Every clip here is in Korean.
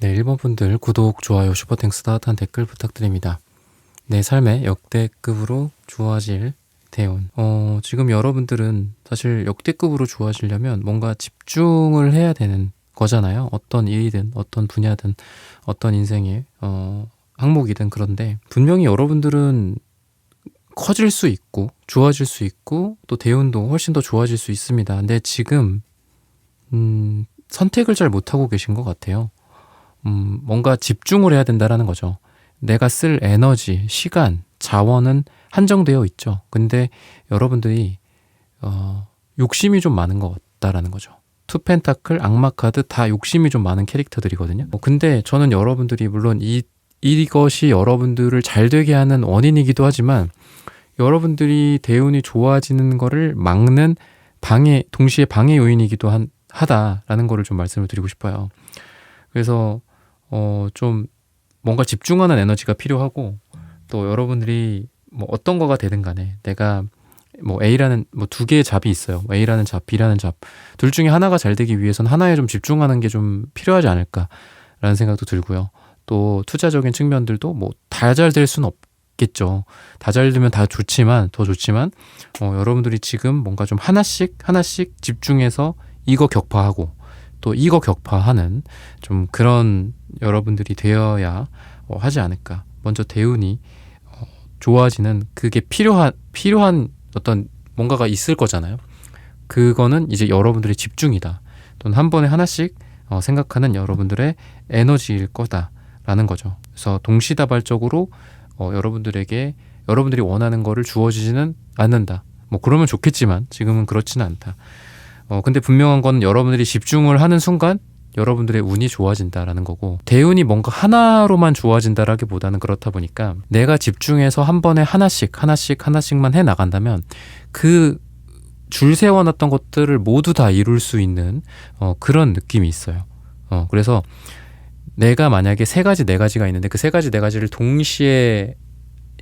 네, 1번 분들 구독, 좋아요, 슈퍼땡스 따뜻한 댓글 부탁드립니다. 내 삶의 역대급으로 좋아질 대운. 지금 여러분들은 사실 역대급으로 좋아지려면 뭔가 집중을 해야 되는 거잖아요. 어떤 일이든 어떤 분야든 어떤 인생의 항목이든. 그런데 분명히 여러분들은 커질 수 있고 좋아질 수 있고 또 대운도 훨씬 더 좋아질 수 있습니다. 근데 지금 선택을 잘 못하고 계신 것 같아요. 뭔가 집중을 해야 된다라는 거죠. 내가 쓸 에너지, 시간, 자원은 한정되어 있죠. 근데 여러분들이 욕심이 좀 많은 것 같다라는 거죠. 투 펜타클, 악마 카드 다 욕심이 좀 많은 캐릭터들이거든요. 근데 저는 여러분들이 물론 이것이 여러분들을 잘 되게 하는 원인이기도 하지만 여러분들이 대운이 좋아지는 거를 막는 동시에 방해 요인이기도 하다라는 거를 좀 말씀을 드리고 싶어요. 그래서 좀 뭔가 집중하는 에너지가 필요하고, 또 여러분들이 뭐 어떤 거가 되든 간에 내가 뭐 A라는 뭐 두 개의 잡이 있어요. A라는 잡, B라는 잡. 둘 중에 하나가 잘 되기 위해선 하나에 좀 집중하는 게 좀 필요하지 않을까라는 생각도 들고요. 또 투자적인 측면들도 뭐 다 잘 될 수는 없겠죠. 다 잘 되면 더 좋지만 여러분들이 지금 뭔가 좀 하나씩 집중해서 이거 격파하고 또 이거 격파하는 좀 그런 여러분들이 되어야 하지 않을까. 먼저 대운이 좋아지는 그게 필요한 어떤 뭔가가 있을 거잖아요. 그거는 이제 여러분들의 집중이다. 또는 한 번에 하나씩 생각하는 여러분들의 에너지일 거다라는 거죠. 그래서 동시다발적으로 여러분들이 원하는 거를 주어지지는 않는다. 뭐 그러면 좋겠지만 지금은 그렇지는 않다. 근데 분명한 건 여러분들이 집중을 하는 순간 여러분들의 운이 좋아진다라는 거고, 대운이 뭔가 하나로만 좋아진다라기보다는 그렇다 보니까 내가 집중해서 한 번에 하나씩만 해 나간다면 그 줄 세워놨던 것들을 모두 다 이룰 수 있는 그런 느낌이 있어요. 그래서 내가 만약에 세 가지, 네 가지가 있는데 그 세 가지, 네 가지를 동시에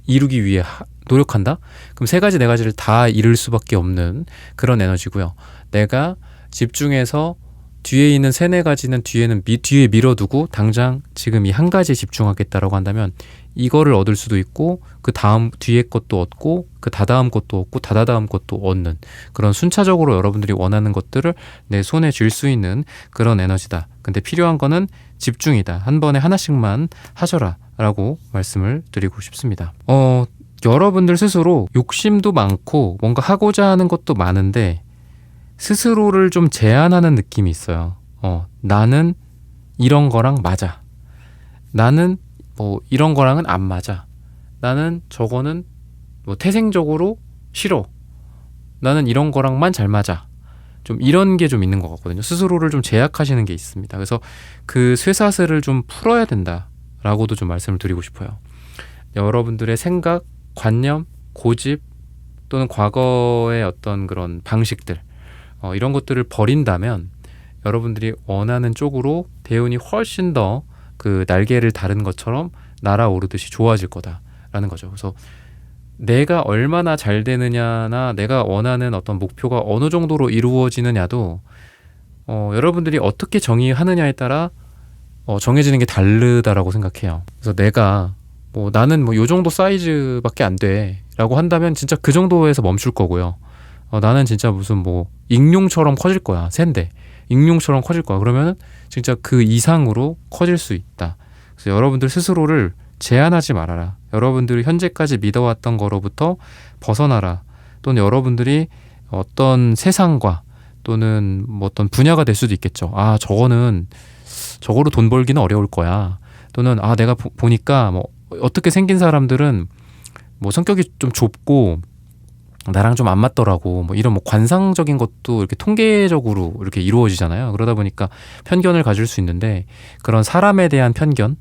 이루기 위해 노력한다? 그럼 세 가지, 네 가지를 다 이룰 수밖에 없는 그런 에너지고요. 내가 집중해서 뒤에 있는 세네 가지는 뒤에 밀어두고 당장 지금 이 한 가지에 집중하겠다라고 한다면 이거를 얻을 수도 있고, 그 다음 뒤에 것도 얻고, 그 다다음 것도 얻고, 다다다음 것도 얻는 그런 순차적으로 여러분들이 원하는 것들을 내 손에 쥘 수 있는 그런 에너지다. 근데 필요한 거는 집중이다. 한 번에 하나씩만 하셔라 라고 말씀을 드리고 싶습니다. 여러분들 스스로 욕심도 많고 뭔가 하고자 하는 것도 많은데 스스로를 좀 제한하는 느낌이 있어요. 나는 이런 거랑 맞아. 나는 뭐 이런 거랑은 안 맞아. 나는 저거는 뭐 태생적으로 싫어. 나는 이런 거랑만 잘 맞아. 좀 이런 게 좀 있는 것 같거든요. 스스로를 좀 제약하시는 게 있습니다. 그래서 그 쇠사슬을 좀 풀어야 된다라고도 좀 말씀을 드리고 싶어요. 여러분들의 생각, 관념, 고집 또는 과거의 어떤 그런 방식들, 이런 것들을 버린다면 여러분들이 원하는 쪽으로 대운이 훨씬 더 그 날개를 다른 것처럼 날아오르듯이 좋아질 거다라는 거죠. 그래서 내가 얼마나 잘 되느냐나 내가 원하는 어떤 목표가 어느 정도로 이루어지느냐도 여러분들이 어떻게 정의하느냐에 따라 정해지는 게 다르다라고 생각해요. 그래서 내가 나는 요 정도 사이즈밖에 안 돼 라고 한다면 진짜 그 정도에서 멈출 거고요. 나는 진짜 무슨 익룡처럼 커질 거야. 샌데 익룡처럼 커질 거야. 그러면은 진짜 그 이상으로 커질 수 있다. 그래서 여러분들 스스로를 제한하지 말아라. 여러분들이 현재까지 믿어왔던 거로부터 벗어나라. 또는 여러분들이 어떤 세상과 또는 어떤 분야가 될 수도 있겠죠. 저거로 돈 벌기는 어려울 거야. 또는 내가 보니까 어떻게 생긴 사람들은 성격이 좀 좁고 나랑 좀 안 맞더라고. 이런 관상적인 것도 이렇게 통계적으로 이렇게 이루어지잖아요. 그러다 보니까 편견을 가질 수 있는데, 그런 사람에 대한 편견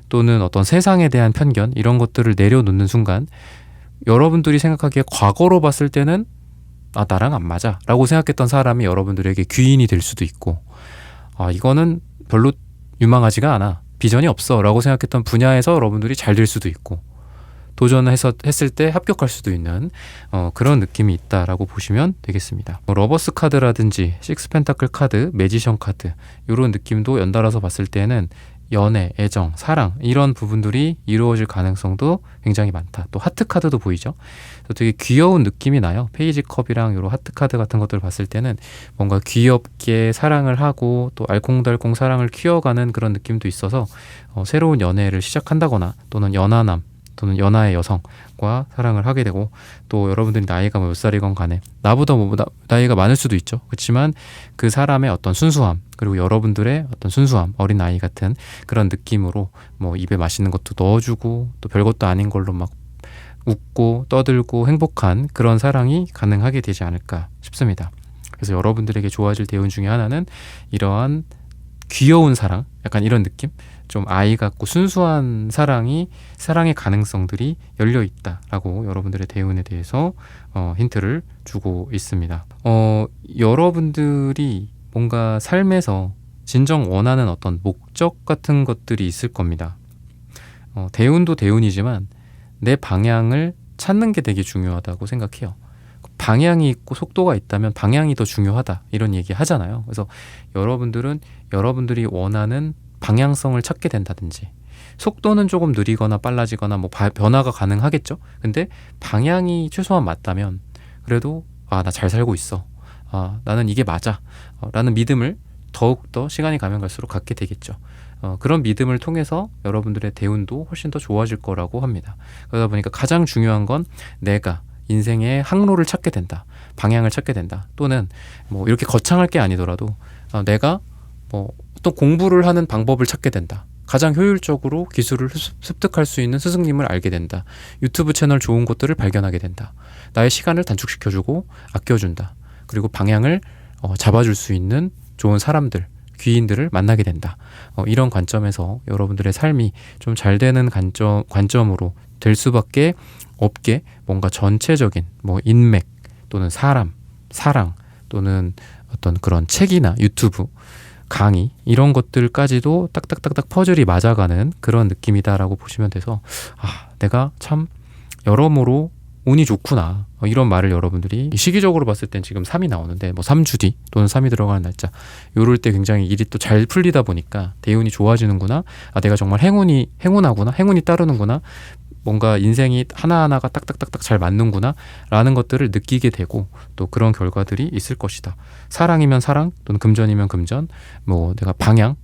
또는 어떤 세상에 대한 편견, 이런 것들을 내려놓는 순간 여러분들이 생각하기에 과거로 봤을 때는 나랑 안 맞아 라고 생각했던 사람이 여러분들에게 귀인이 될 수도 있고, 이거는 별로 유망하지가 않아, 비전이 없어 라고 생각했던 분야에서 여러분들이 잘 될 수도 있고, 했을 때 합격할 수도 있는 그런 느낌이 있다라고 보시면 되겠습니다. 러버스 카드라든지 식스 펜타클 카드, 매지션 카드, 이런 느낌도 연달아서 봤을 때는 연애, 애정, 사랑 이런 부분들이 이루어질 가능성도 굉장히 많다. 또 하트카드도 보이죠. 되게 귀여운 느낌이 나요. 페이지 컵이랑 이런 하트카드 같은 것들을 봤을 때는 뭔가 귀엽게 사랑을 하고 또 알콩달콩 사랑을 키워가는 그런 느낌도 있어서 새로운 연애를 시작한다거나 또는 연하남 또는 연하의 여성과 사랑을 하게 되고, 또 여러분들이 나이가 몇 살이건 간에 나보다 나이가 많을 수도 있죠. 그렇지만 그 사람의 어떤 순수함, 그리고 여러분들의 어떤 순수함, 어린 아이 같은 그런 느낌으로 뭐 입에 맛있는 것도 넣어주고 또 별것도 아닌 걸로 막 웃고 떠들고 행복한 그런 사랑이 가능하게 되지 않을까 싶습니다. 그래서 여러분들에게 좋아질 대운 중에 하나는 이러한 귀여운 사랑, 약간 이런 느낌? 좀 아이 같고 순수한 사랑의 가능성들이 열려 있다라고 여러분들의 대운에 대해서 힌트를 주고 있습니다. 여러분들이 뭔가 삶에서 진정 원하는 어떤 목적 같은 것들이 있을 겁니다. 대운도 대운이지만 내 방향을 찾는 게 되게 중요하다고 생각해요. 방향이 있고 속도가 있다면 방향이 더 중요하다, 이런 얘기 하잖아요. 그래서 여러분들은 여러분들이 원하는 방향성을 찾게 된다든지, 속도는 조금 느리거나 빨라지거나 뭐 변화가 가능하겠죠. 근데 방향이 최소한 맞다면 그래도 나 잘 살고 있어, 나는 이게 맞아 라는 믿음을 더욱더 시간이 가면 갈수록 갖게 되겠죠. 그런 믿음을 통해서 여러분들의 대운도 훨씬 더 좋아질 거라고 합니다. 그러다 보니까 가장 중요한 건 내가 인생의 항로를 찾게 된다, 방향을 찾게 된다, 또는 뭐 이렇게 거창할 게 아니더라도 내가 뭐 또 공부를 하는 방법을 찾게 된다, 가장 효율적으로 기술을 습득할 수 있는 스승님을 알게 된다, 유튜브 채널 좋은 것들을 발견하게 된다, 나의 시간을 단축시켜주고 아껴준다, 그리고 방향을 잡아줄 수 있는 좋은 사람들, 귀인들을 만나게 된다. 이런 관점에서 여러분들의 삶이 좀 잘 되는 관점으로 될 수밖에 없게, 뭔가 전체적인 뭐 인맥 또는 사람, 사랑 또는 어떤 그런 책이나 유튜브 강의, 이런 것들까지도 딱딱딱딱 퍼즐이 맞아가는 그런 느낌이다라고 보시면 돼서 내가 참 여러모로 운이 좋구나, 이런 말을 여러분들이 시기적으로 봤을 땐 지금 3이 나오는데 뭐 3주 뒤 또는 3이 들어가는 날짜, 요럴 때 굉장히 일이 또 잘 풀리다 보니까 대운이 좋아지는구나, 내가 정말 행운하구나, 행운이 따르는구나, 뭔가 인생이 하나하나가 딱딱딱딱 잘 맞는구나 라는 것들을 느끼게 되고, 또 그런 결과들이 있을 것이다. 사랑이면 사랑, 또는 금전이면 금전, 뭐 내가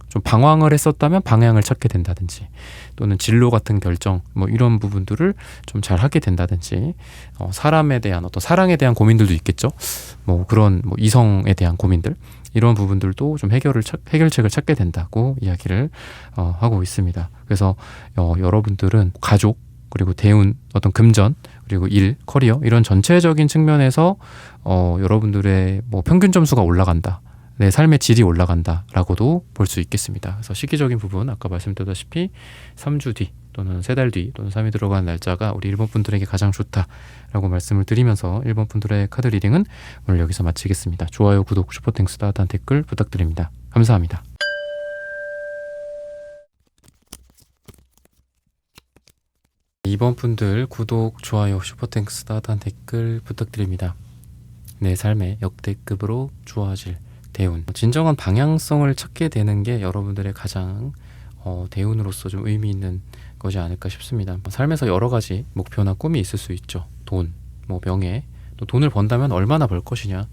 좀 방황을 했었다면 방향을 찾게 된다든지, 또는 진로 같은 결정, 뭐 이런 부분들을 좀 잘 하게 된다든지, 사람에 대한 어떤 사랑에 대한 고민들도 있겠죠. 뭐 그런 뭐 이성에 대한 고민들, 이런 부분들도 좀 해결책을 찾게 된다고 이야기를 하고 있습니다. 그래서 여러분들은 가족, 그리고 대운, 어떤 금전, 그리고 일, 커리어, 이런 전체적인 측면에서 여러분들의 뭐 평균 점수가 올라간다, 내 삶의 질이 올라간다라고도 볼 수 있겠습니다. 그래서 시기적인 부분, 아까 말씀드렸다시피 3주 뒤 또는 3달 뒤 또는 3이 들어간 날짜가 우리 일본 분들에게 가장 좋다라고 말씀을 드리면서 일본 분들의 카드 리딩은 오늘 여기서 마치겠습니다. 좋아요, 구독, 슈퍼땡스, 따뜻한 댓글 부탁드립니다. 감사합니다. 이번 분들 구독, 좋아요, 슈퍼땡스, 따뜻한 댓글 부탁드립니다. 내 삶의 역대급으로 좋아질 대운, 진정한 방향성을 찾게 되는 게 여러분들의 가장 대운으로서 좀 의미 있는 거지 않을까 싶습니다. 삶에서 여러 가지 목표나 꿈이 있을 수 있죠. 돈, 뭐 명예, 또 돈을 번다면 얼마나 벌 것이냐,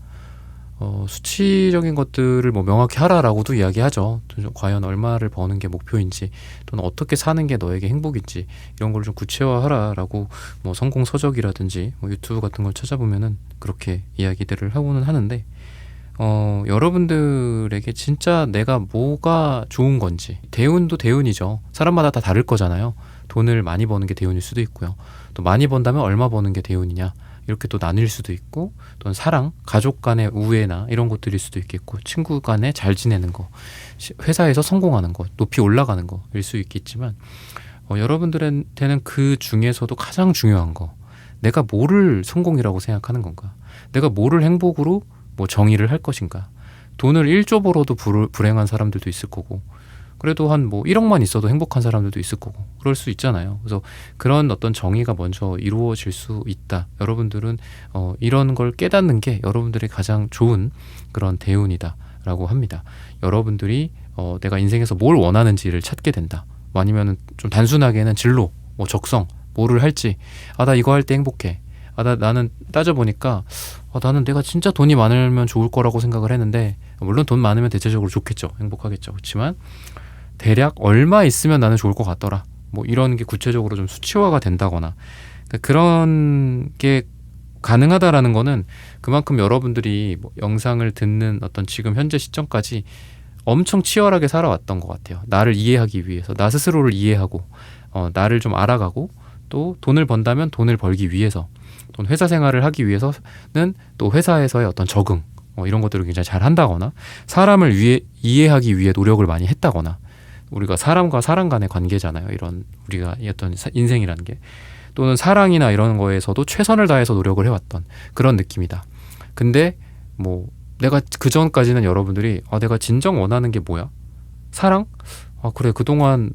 수치적인 것들을 뭐 명확히 하라라고도 이야기하죠. 과연 얼마를 버는 게 목표인지, 또는 어떻게 사는 게 너에게 행복인지, 이런 걸 좀 구체화하라라고 뭐 성공 서적이라든지 뭐 유튜브 같은 걸 찾아보면은 그렇게 이야기들을 하고는 하는데, 여러분들에게 진짜 내가 뭐가 좋은 건지, 대운도 대운이죠. 사람마다 다 다를 거잖아요. 돈을 많이 버는 게 대운일 수도 있고요. 또 많이 번다면 얼마 버는 게 대운이냐, 이렇게 또 나뉠 수도 있고, 또는 사랑, 가족 간의 우애나 이런 것들일 수도 있겠고, 친구 간에 잘 지내는 거, 회사에서 성공하는 거, 높이 올라가는 거일 수 있겠지만, 여러분들한테는 그 중에서도 가장 중요한 거, 내가 뭐를 성공이라고 생각하는 건가, 내가 뭐를 행복으로 뭐 정의를 할 것인가. 돈을 1조 벌어도 불행한 사람들도 있을 거고, 그래도 한 뭐 1억만 있어도 행복한 사람들도 있을 거고, 그럴 수 있잖아요. 그래서 그런 어떤 정의가 먼저 이루어질 수 있다. 여러분들은 이런 걸 깨닫는 게 여러분들의 가장 좋은 그런 대운이다 라고 합니다. 여러분들이 내가 인생에서 뭘 원하는지를 찾게 된다. 뭐 아니면은 좀 단순하게는 진로, 뭐 적성, 뭐를 할지. 나 이거 할 때 행복해. 나는 따져보니까 나는 내가 진짜 돈이 많으면 좋을 거라고 생각을 했는데, 물론 돈 많으면 대체적으로 좋겠죠. 행복하겠죠. 그렇지만 대략 얼마 있으면 나는 좋을 것 같더라. 뭐 이런 게 구체적으로 좀 수치화가 된다거나, 그러니까 그런 게 가능하다라는 거는 그만큼 여러분들이 뭐 영상을 듣는 어떤 지금 현재 시점까지 엄청 치열하게 살아왔던 것 같아요. 나를 이해하기 위해서, 나 스스로를 이해하고, 나를 좀 알아가고, 또 돈을 번다면 돈을 벌기 위해서, 또는 회사 생활을 하기 위해서는 또 회사에서의 어떤 적응, 이런 것들을 굉장히 잘 한다거나, 사람을 이해하기 위해 노력을 많이 했다거나, 우리가 사람과 사람 간의 관계잖아요. 이런 우리가 어떤 인생이라는 게, 또는 사랑이나 이런 거에서도 최선을 다해서 노력을 해왔던 그런 느낌이다. 근데 뭐 내가 그 전까지는 여러분들이 내가 진정 원하는 게 뭐야? 사랑? 그래, 그동안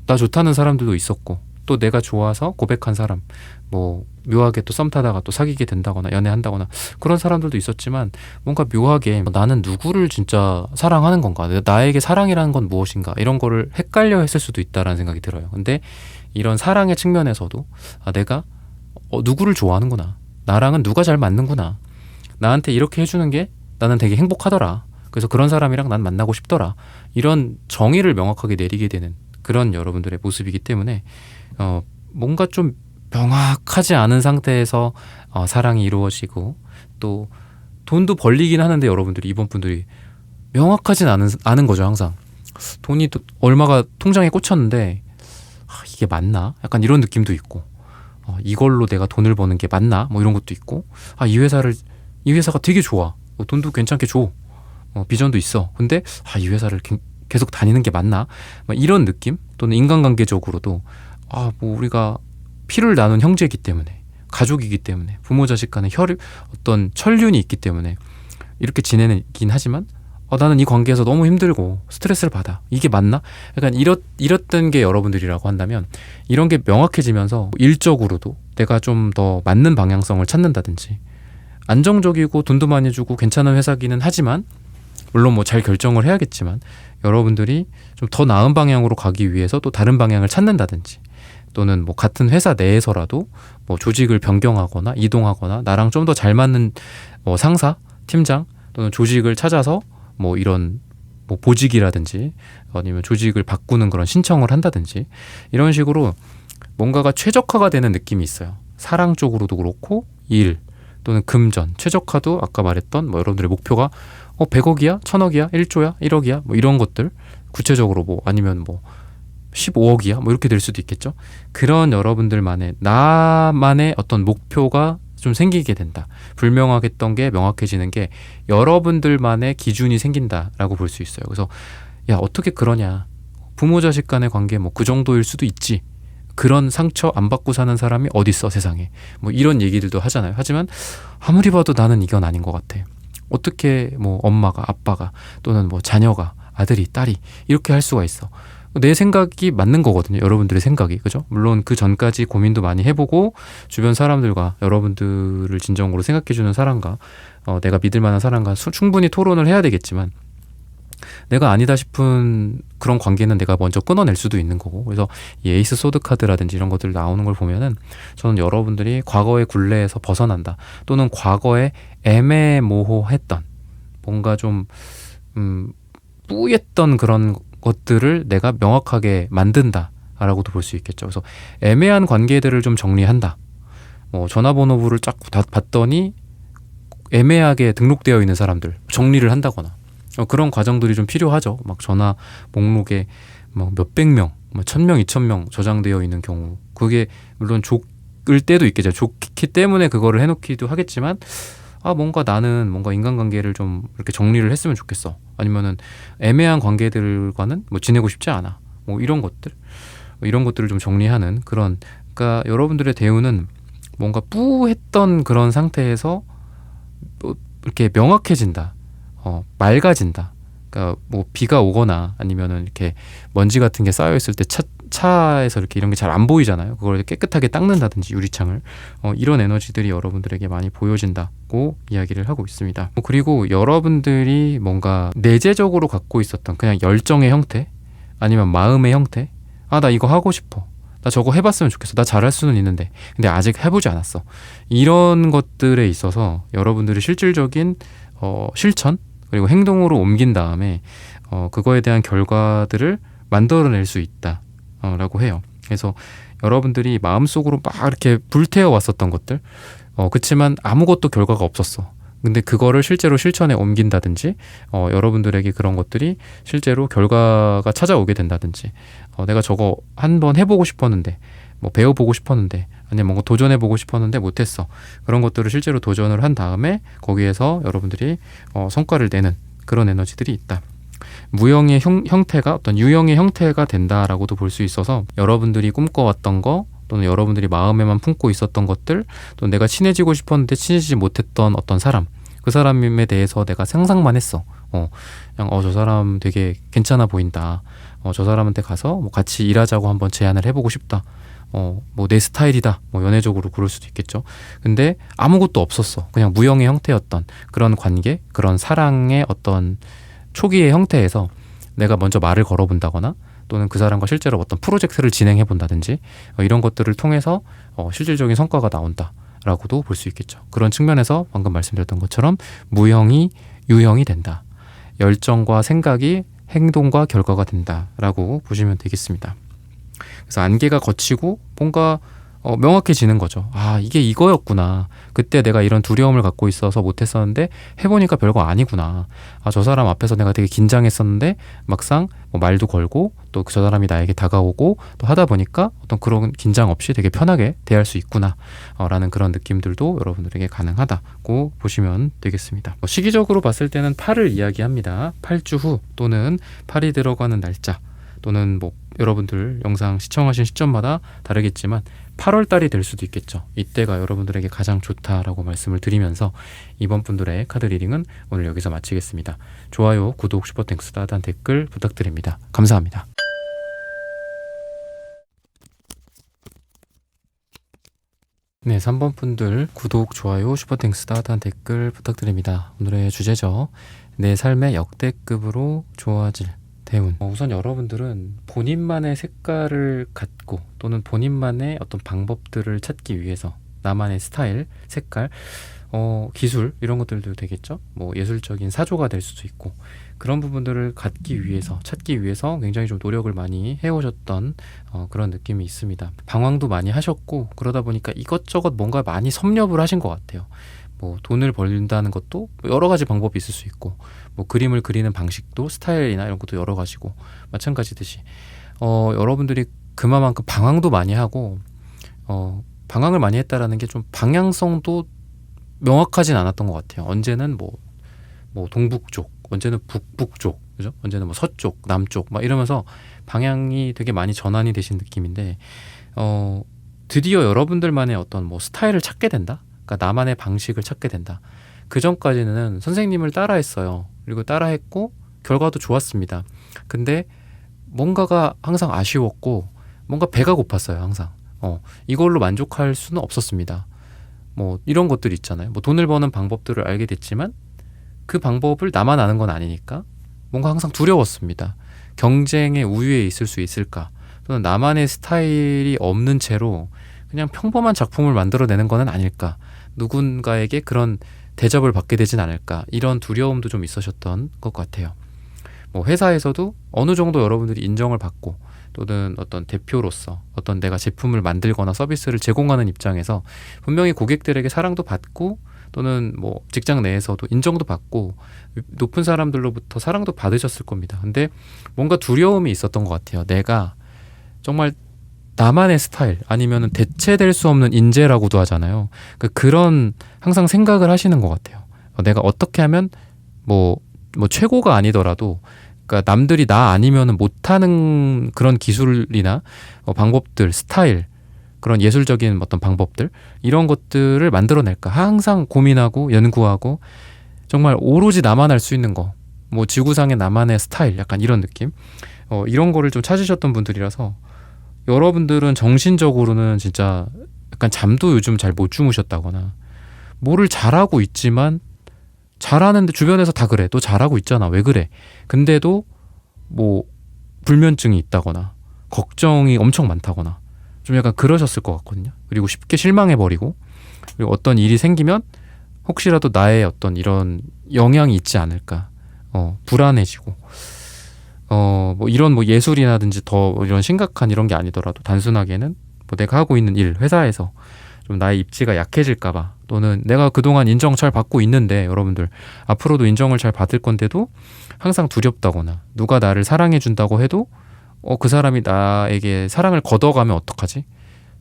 나 좋다는 사람들도 있었고, 또 내가 좋아서 고백한 사람, 뭐 묘하게 또 썸 타다가 또 사귀게 된다거나 연애한다거나 그런 사람들도 있었지만, 뭔가 묘하게 나는 누구를 진짜 사랑하는 건가, 나에게 사랑이라는 건 무엇인가, 이런 거를 헷갈려 했을 수도 있다라는 생각이 들어요. 근데 이런 사랑의 측면에서도 내가 누구를 좋아하는구나, 나랑은 누가 잘 맞는구나, 나한테 이렇게 해주는 게 나는 되게 행복하더라, 그래서 그런 사람이랑 난 만나고 싶더라, 이런 정의를 명확하게 내리게 되는 그런 여러분들의 모습이기 때문에 뭔가 좀 명확하지 않은 상태에서 사랑이 이루어지고, 또 돈도 벌리긴 하는데 여러분들이, 이번 분들이 명확하진 않은 거죠. 항상 돈이 또 얼마가 통장에 꽂혔는데 이게 맞나? 약간 이런 느낌도 있고, 이걸로 내가 돈을 버는 게 맞나? 뭐 이런 것도 있고, 이 회사가 되게 좋아, 돈도 괜찮게 줘, 비전도 있어. 근데 이 회사를 계속 다니는 게 맞나? 이런 느낌? 또는 인간관계적으로도 뭐 우리가 피를 나눈 형제이기 때문에, 가족이기 때문에, 부모 자식 간의 어떤 천륜이 있기 때문에 이렇게 지내긴 하지만 나는 이 관계에서 너무 힘들고 스트레스를 받아. 이게 맞나? 약간 이랬던 게 여러분들이라고 한다면, 이런 게 명확해지면서 일적으로도 내가 좀 더 맞는 방향성을 찾는다든지, 안정적이고 돈도 많이 주고 괜찮은 회사기는 하지만, 물론 뭐 잘 결정을 해야겠지만, 여러분들이 좀 더 나은 방향으로 가기 위해서 또 다른 방향을 찾는다든지, 또는 뭐 같은 회사 내에서라도 뭐 조직을 변경하거나 이동하거나, 나랑 좀 더 잘 맞는 뭐 상사, 팀장, 또는 조직을 찾아서 뭐 이런 뭐 보직이라든지 아니면 조직을 바꾸는 그런 신청을 한다든지, 이런 식으로 뭔가가 최적화가 되는 느낌이 있어요. 사랑 쪽으로도 그렇고, 일 또는 금전, 최적화도 아까 말했던 뭐 여러분들의 목표가 100억이야? 1000억이야? 1조야? 1억이야? 뭐 이런 것들, 구체적으로 뭐 아니면 뭐 15억이야? 뭐 이렇게 될 수도 있겠죠. 그런 여러분들만의, 나만의 어떤 목표가 좀 생기게 된다. 불명확했던 게 명확해지는 게 여러분들만의 기준이 생긴다라고 볼 수 있어요. 그래서 야, 어떻게 그러냐, 부모 자식 간의 관계 뭐 그 정도일 수도 있지, 그런 상처 안 받고 사는 사람이 어딨어 세상에, 뭐 이런 얘기들도 하잖아요. 하지만 아무리 봐도 나는 이건 아닌 것 같아. 어떻게 뭐 엄마가, 아빠가, 또는 뭐 자녀가, 아들이, 딸이 이렇게 할 수가 있어. 내 생각이 맞는 거거든요. 여러분들의 생각이. 그죠? 물론 그 전까지 고민도 많이 해보고, 주변 사람들과, 여러분들을 진정으로 생각해주는 사람과, 내가 믿을 만한 사람과 충분히 토론을 해야 되겠지만, 내가 아니다 싶은 그런 관계는 내가 먼저 끊어낼 수도 있는 거고. 그래서 이 에이스 소드 카드라든지 이런 것들 나오는 걸 보면은, 저는 여러분들이 과거의 굴레에서 벗어난다, 또는 과거에 애매모호했던 뭔가 좀 뿌였던 그런 것들을 내가 명확하게 만든다라고도 볼 수 있겠죠. 그래서 애매한 관계들을 좀 정리한다. 뭐 전화번호부를 쫙 봤더니 애매하게 등록되어 있는 사람들 정리를 한다거나, 그런 과정들이 좀 필요하죠. 막 전화 목록에 막 몇백 명, 1000명, 2000명 저장되어 있는 경우, 그게 물론 좋을 때도 있겠죠. 좋기 때문에 그거를 해놓기도 하겠지만, 뭔가 나는 뭔가 인간관계를 좀 이렇게 정리를 했으면 좋겠어. 아니면은 애매한 관계들과는 뭐 지내고 싶지 않아. 뭐 이런 것들을 좀 정리하는 그런, 그러니까 여러분들의 대우는 뭔가 뿌했던 그런 상태에서 뭐 이렇게 명확해진다. 맑아진다. 그러니까 뭐 비가 오거나 아니면은 이렇게 먼지 같은 게 쌓여 있을 때 차에서 이렇게 이런 게 잘 안 보이잖아요. 그걸 깨끗하게 닦는다든지 유리창을 이런 에너지들이 여러분들에게 많이 보여진다고 이야기를 하고 있습니다. 그리고 여러분들이 뭔가 내재적으로 갖고 있었던 그냥 열정의 형태 아니면 마음의 형태, 나 이거 하고 싶어, 나 저거 해봤으면 좋겠어, 나 잘할 수는 있는데 근데 아직 해보지 않았어, 이런 것들에 있어서 여러분들이 실질적인 실천 그리고 행동으로 옮긴 다음에 그거에 대한 결과들을 만들어낼 수 있다 라고 해요. 그래서 여러분들이 마음속으로 막 이렇게 불태워 왔었던 것들, 그치만 아무것도 결과가 없었어. 근데 그거를 실제로 실천에 옮긴다든지 여러분들에게 그런 것들이 실제로 결과가 찾아오게 된다든지, 내가 저거 한번 해보고 싶었는데, 뭐 배워보고 싶었는데, 아니면 뭔가 도전해보고 싶었는데 못했어, 그런 것들을 실제로 도전을 한 다음에 거기에서 여러분들이 성과를 내는 그런 에너지들이 있다. 무형의 형태가 어떤 유형의 형태가 된다라고도 볼 수 있어서, 여러분들이 꿈꿔왔던 거 또는 여러분들이 마음에만 품고 있었던 것들, 또는 내가 친해지고 싶었는데 친해지지 못했던 어떤 사람, 그 사람에 대해서 내가 상상만 했어. 그냥 저 사람 되게 괜찮아 보인다, 저 사람한테 가서 뭐 같이 일하자고 한번 제안을 해보고 싶다, 뭐 내 스타일이다, 뭐 연애적으로 그럴 수도 있겠죠. 근데 아무것도 없었어. 그냥 무형의 형태였던 그런 관계, 그런 사랑의 어떤 초기의 형태에서 내가 먼저 말을 걸어본다거나, 또는 그 사람과 실제로 어떤 프로젝트를 진행해 본다든지, 이런 것들을 통해서 실질적인 성과가 나온다라고도 볼 수 있겠죠. 그런 측면에서 방금 말씀드렸던 것처럼 무형이 유형이 된다, 열정과 생각이 행동과 결과가 된다라고 보시면 되겠습니다. 그래서 안개가 걷히고 뭔가 명확해지는 거죠. 이게 이거였구나. 그때 내가 이런 두려움을 갖고 있어서 못했었는데 해보니까 별거 아니구나. 저 사람 앞에서 내가 되게 긴장했었는데 막상 뭐 말도 걸고 또 저 사람이 나에게 다가오고 또 하다 보니까 어떤 그런 긴장 없이 되게 편하게 대할 수 있구나 라는 그런 느낌들도 여러분들에게 가능하다고 보시면 되겠습니다. 시기적으로 봤을 때는 8을 이야기합니다. 8주 후 또는 8이 들어가는 날짜, 또는 뭐 여러분들 영상 시청하신 시점마다 다르겠지만 8월 달이 될 수도 있겠죠. 이때가 여러분들에게 가장 좋다라고 말씀을 드리면서 이번 분들의 카드 리딩은 오늘 여기서 마치겠습니다. 좋아요, 구독, 슈퍼땡스, 따뜻한 댓글 부탁드립니다. 감사합니다. 네, 3번 분들 구독, 좋아요, 슈퍼땡스, 따뜻한 댓글 부탁드립니다. 오늘의 주제죠. 내 삶의 역대급으로 좋아질 대운. 우선 여러분들은 본인만의 색깔을 갖고 또는 본인만의 어떤 방법들을 찾기 위해서 나만의 스타일, 색깔, 기술 이런 것들도 되겠죠. 뭐 예술적인 사조가 될 수도 있고, 그런 부분들을 갖기 위해서, 찾기 위해서 굉장히 좀 노력을 많이 해오셨던 그런 느낌이 있습니다. 방황도 많이 하셨고, 그러다 보니까 이것저것 뭔가 많이 섭렵을 하신 것 같아요. 뭐 돈을 벌린다는 것도 여러 가지 방법이 있을 수 있고, 뭐 그림을 그리는 방식도 스타일이나 이런 것도 여러 가지고 마찬가지듯이 여러분들이 그만큼 방황도 많이 하고, 방황을 많이 했다라는 게 좀 방향성도 명확하진 않았던 것 같아요. 언제는 뭐 동북 쪽, 언제는 북북 쪽, 그죠? 언제는 뭐 서쪽, 남쪽 막 이러면서 방향이 되게 많이 전환이 되신 느낌인데, 드디어 여러분들만의 어떤 뭐 스타일을 찾게 된다. 그러니까 나만의 방식을 찾게 된다. 그 전까지는 선생님을 따라했어요. 그리고 따라했고 결과도 좋았습니다. 근데 뭔가가 항상 아쉬웠고 뭔가 배가 고팠어요. 항상 이걸로 만족할 수는 없었습니다. 뭐 이런 것들 있잖아요. 뭐 돈을 버는 방법들을 알게 됐지만 그 방법을 나만 아는 건 아니니까 뭔가 항상 두려웠습니다. 경쟁의 우위에 있을 수 있을까, 또는 나만의 스타일이 없는 채로 그냥 평범한 작품을 만들어내는 건 아닐까, 누군가에게 그런 대접을 받게 되진 않을까, 이런 두려움도 좀 있으셨던 것 같아요. 뭐 회사에서도 어느 정도 여러분들이 인정을 받고, 또는 어떤 대표로서 어떤 내가 제품을 만들거나 서비스를 제공하는 입장에서 분명히 고객들에게 사랑도 받고, 또는 뭐 직장 내에서도 인정도 받고 높은 사람들로부터 사랑도 받으셨을 겁니다. 근데 뭔가 두려움이 있었던 것 같아요. 내가 정말 나만의 스타일, 아니면 대체될 수 없는 인재라고도 하잖아요. 그런 항상 생각을 하시는 것 같아요. 내가 어떻게 하면 뭐 최고가 아니더라도, 그러니까 남들이 나 아니면 못하는 그런 기술이나 방법들, 스타일, 그런 예술적인 어떤 방법들, 이런 것들을 만들어낼까 항상 고민하고 연구하고, 정말 오로지 나만 할 수 있는 거, 뭐 지구상의 나만의 스타일, 약간 이런 느낌, 이런 거를 좀 찾으셨던 분들이라서 여러분들은 정신적으로는 진짜 약간 잠도 요즘 잘 못 주무셨다거나 뭐를 잘하고 있지만 잘하는데 주변에서 다 그래. 너 잘하고 있잖아. 왜 그래? 근데도 뭐 불면증이 있다거나 걱정이 엄청 많다거나 좀 약간 그러셨을 것 같거든요. 그리고 쉽게 실망해버리고 그리고 어떤 일이 생기면 혹시라도 나의 어떤 이런 영향이 있지 않을까 불안해지고 뭐 이런 뭐 예술이라든지 더 이런 심각한 이런 게 아니더라도 단순하게는 뭐 내가 하고 있는 일 회사에서 좀 나의 입지가 약해질까봐 또는 내가 그동안 인정 잘 받고 있는데 여러분들 앞으로도 인정을 잘 받을 건데도 항상 두렵다거나 누가 나를 사랑해 준다고 해도 그 사람이 나에게 사랑을 걷어가면 어떡하지?